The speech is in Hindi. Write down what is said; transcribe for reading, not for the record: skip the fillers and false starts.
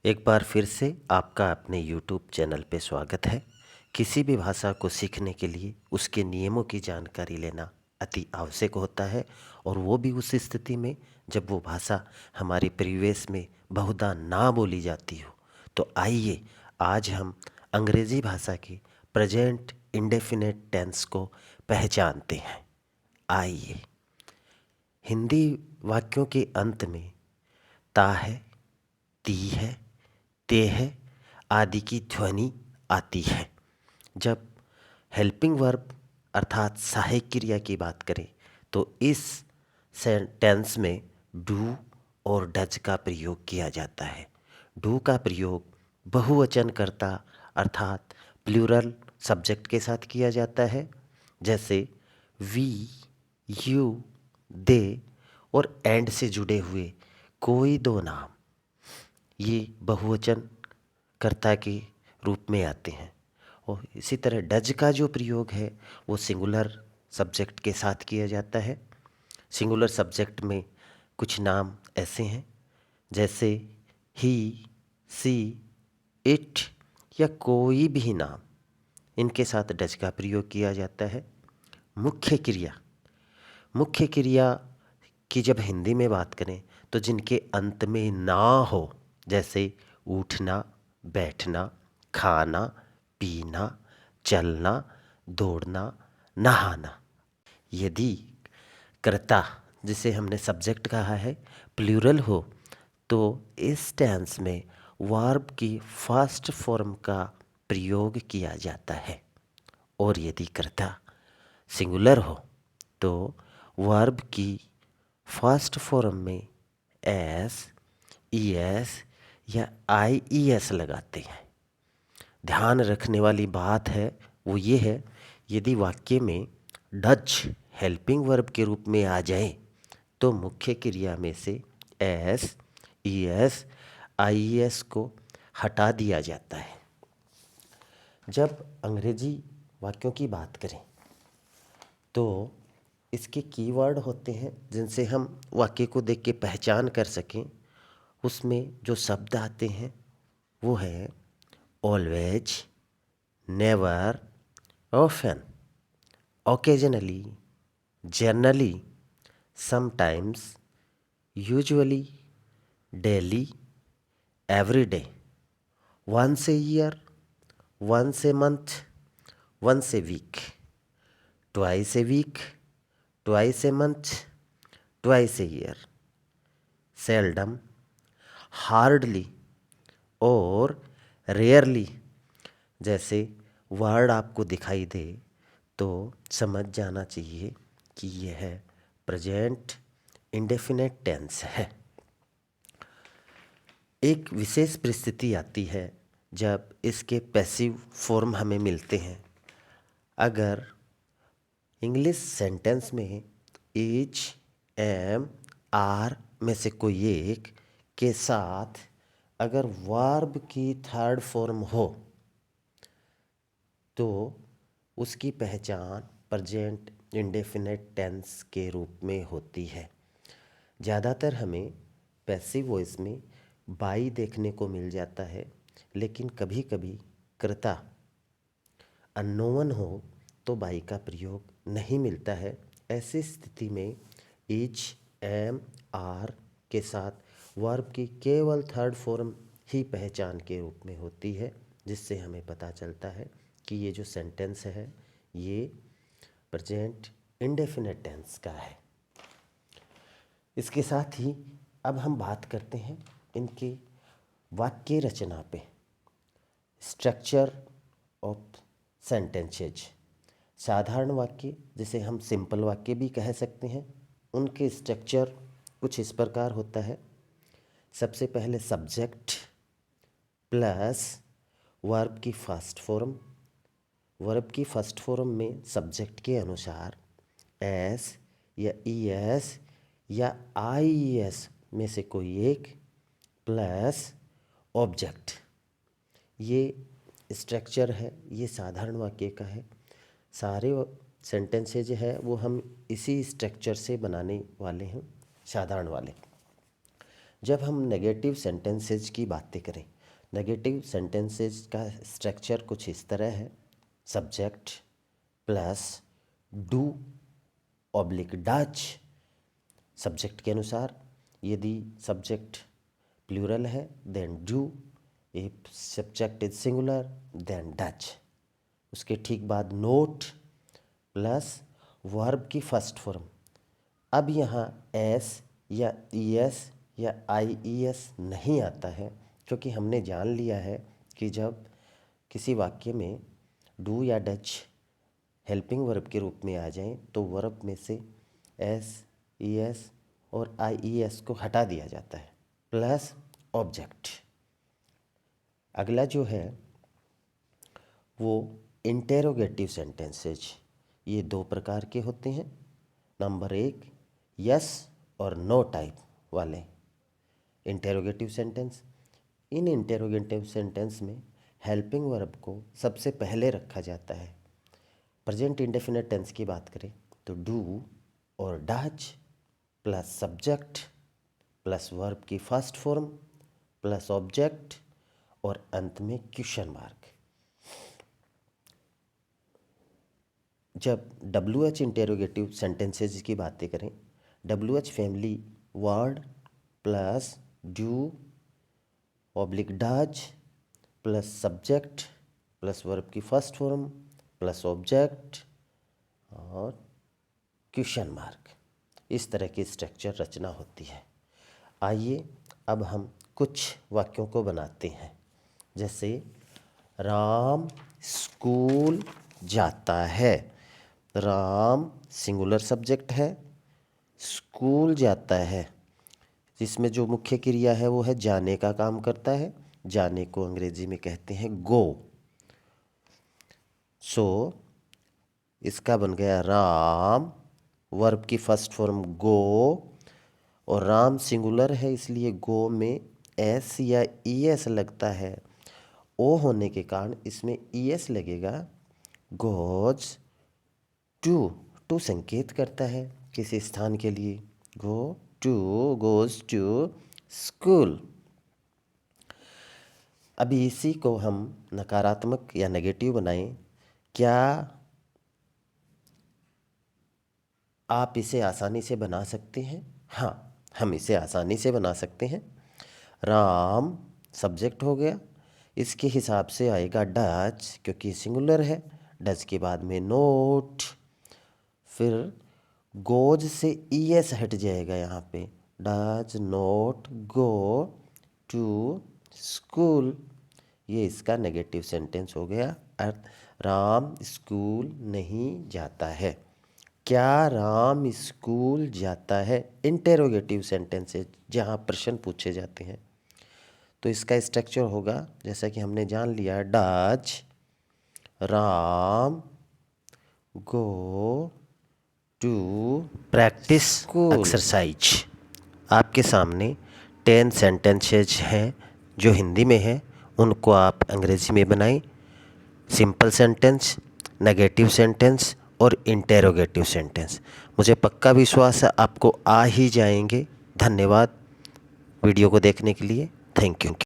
एक बार फिर से आपका अपने YouTube चैनल पे स्वागत है। किसी भी भाषा को सीखने के लिए उसके नियमों की जानकारी लेना अति आवश्यक होता है, और वो भी उस स्थिति में जब वो भाषा हमारे परिवेश में बहुधा ना बोली जाती हो। तो आइए आज हम अंग्रेज़ी भाषा के प्रेजेंट इंडेफिनिट टेंस को पहचानते हैं। आइए, हिंदी वाक्यों के अंत में ता है, ती है, ते है आदि की ध्वनि आती है। जब हेल्पिंग वर्ब अर्थात सहायक क्रिया की बात करें तो इस सेंटेंस में डू और डज का प्रयोग किया जाता है। डू का प्रयोग बहुवचनकर्ता अर्थात प्लूरल सब्जेक्ट के साथ किया जाता है, जैसे वी, यू, दे और एंड से जुड़े हुए कोई दो नाम ये बहुवचन कर्ता के रूप में आते हैं। और इसी तरह डज का जो प्रयोग है वो सिंगुलर सब्जेक्ट के साथ किया जाता है। सिंगुलर सब्जेक्ट में कुछ नाम ऐसे हैं, जैसे ही, सी, इट या कोई भी नाम, इनके साथ डज का प्रयोग किया जाता है। मुख्य क्रिया, मुख्य क्रिया की जब हिंदी में बात करें तो जिनके अंत में ना हो, जैसे उठना, बैठना, खाना, पीना, चलना, दौड़ना, नहाना। यदि कर्ता, जिसे हमने सब्जेक्ट कहा है, प्लूरल हो तो इस टेंस में वर्ब की फर्स्ट फॉर्म का प्रयोग किया जाता है, और यदि कर्ता सिंगुलर हो तो वर्ब की फर्स्ट फॉर्म में एस, ई एस या आई ई एस लगाते हैं। ध्यान रखने वाली बात है वो ये है, यदि वाक्य में डज हेल्पिंग वर्ब के रूप में आ जाए तो मुख्य क्रिया में से एस, ई एस, आई ई एस को हटा दिया जाता है। जब अंग्रेजी वाक्यों की बात करें तो इसके कीवर्ड होते हैं जिनसे हम वाक्य को देख के पहचान कर सकें। उसमें जो शब्द आते हैं वो है always, never, often, occasionally, generally, sometimes, usually, daily, every day, once a year, once a month, once a week, twice a week, twice a month, twice a year, seldom, hardly और रेयरली जैसे वर्ड आपको दिखाई दे तो समझ जाना चाहिए कि यह प्रेजेंट इंडेफिनेट टेंस है। एक विशेष परिस्थिति आती है जब इसके पैसिव फॉर्म हमें मिलते हैं। अगर इंग्लिश सेंटेंस में इज, एम, आर में से कोई एक के साथ अगर वर्ब की थर्ड फॉर्म हो तो उसकी पहचान प्रेजेंट इंडेफिनेट टेंस के रूप में होती है। ज़्यादातर हमें पैसिव वॉइस में बाई देखने को मिल जाता है, लेकिन कभी कभी कर्ता अननोन हो तो बाई का प्रयोग नहीं मिलता है। ऐसी स्थिति में इज, एम, आर के साथ वर्ब की केवल थर्ड फॉर्म ही पहचान के रूप में होती है, जिससे हमें पता चलता है कि ये जो सेंटेंस है ये प्रेजेंट इंडेफिनेट टेंस का है। इसके साथ ही अब हम बात करते हैं इनके वाक्य रचना पे, स्ट्रक्चर ऑफ सेंटेंसेज। साधारण वाक्य, जिसे हम सिंपल वाक्य भी कह सकते हैं, उनके स्ट्रक्चर कुछ इस प्रकार होता है। सबसे पहले सब्जेक्ट प्लस वर्ब की फर्स्ट फॉर्म। वर्ब की फर्स्ट फॉर्म में सब्जेक्ट के अनुसार एस या ई एस या आई ई एस में से कोई एक प्लस ऑब्जेक्ट। ये स्ट्रक्चर है, ये साधारण वाक्य का है। सारे सेंटेंसेज है वो हम इसी स्ट्रक्चर से बनाने वाले हैं, साधारण वाले। जब हम नेगेटिव सेंटेंसेज की बातें करें, नेगेटिव सेंटेंसेज का स्ट्रक्चर कुछ इस तरह है। Subject plus do oblique does. Subject के अनुसार यदि सब्जेक्ट प्लूरल है then do, if subject is singular then does. उसके ठीक बाद नोट प्लस वर्ब की फर्स्ट फॉर्म। अब यहाँ एस या ईएस या आईईएस नहीं आता है, क्योंकि हमने जान लिया है कि जब किसी वाक्य में डू या डज हेल्पिंग वर्ब के रूप में आ जाएं तो वर्ब में से एस, ईएस और आईईएस को हटा दिया जाता है। Plus object. अगला जो है वो इंटेरोगेटिव सेंटेंसेज। ये दो प्रकार के होते हैं। नंबर 1 यस और नो टाइप वाले इंटेरोगेटिव सेंटेंस। इन इंटेरोगेटिव सेंटेंस में हेल्पिंग वर्ब को सबसे पहले रखा जाता है। प्रेजेंट इंडेफिनिट टेंस की बात करें तो डू और does plus subject plus verb की फर्स्ट फॉर्म प्लस ऑब्जेक्ट और अंत में क्वेश्चन मार्क। जब WH इंटेरोगेटिव सेंटेंसेज की बातें करें, WH family word plus do oblique does plus subject plus verb की फर्स्ट फॉर्म प्लस ऑब्जेक्ट और क्वेश्चन मार्क, इस तरह की स्ट्रक्चर रचना होती है। आइए अब हम कुछ वाक्यों को बनाते हैं। जैसे राम स्कूल जाता है। राम सिंगुलर सब्जेक्ट है, स्कूल जाता है, जिसमें जो मुख्य क्रिया है वो है जाने का काम करता है। जाने को अंग्रेजी में कहते हैं गो। सो इसका बन गया राम, वर्ब की फर्स्ट फॉर्म गो, और राम सिंगुलर है इसलिए गो में एस या ईएस लगता है। ओ होने के कारण इसमें ईएस लगेगा। गोज टू, टू संकेत करता है किसी स्थान के लिए। Go to, goes to school. अभी इसी को हम नकारात्मक या नेगेटिव बनाएं। क्या आप इसे आसानी से बना सकते हैं? हाँ, हम इसे आसानी से बना सकते हैं। राम सब्जेक्ट हो गया, इसके हिसाब से आएगा डज, क्योंकि सिंगुलर है। डज के बाद में नोट, फिर गोज से ईएस हट जाएगा यहाँ पे। Does not go to school. ये इसका नेगेटिव सेंटेंस हो गया। अर्थ, राम स्कूल नहीं जाता है। क्या राम स्कूल जाता है? इंटेरोगेटिव सेंटेंस है जहाँ प्रश्न पूछे जाते हैं। तो इसका स्ट्रक्चर होगा जैसा कि हमने जान लिया, does Ram go to practice exercise. आपके सामने 10 सेंटेंसेज हैं जो हिंदी में हैं, उनको आप अंग्रेजी में बनाएं। सिंपल सेंटेंस, नेगेटिव सेंटेंस और इंटेरोगेटिव सेंटेंस। मुझे पक्का विश्वास है आपको आ ही जाएंगे। धन्यवाद वीडियो को देखने के लिए। Thank you.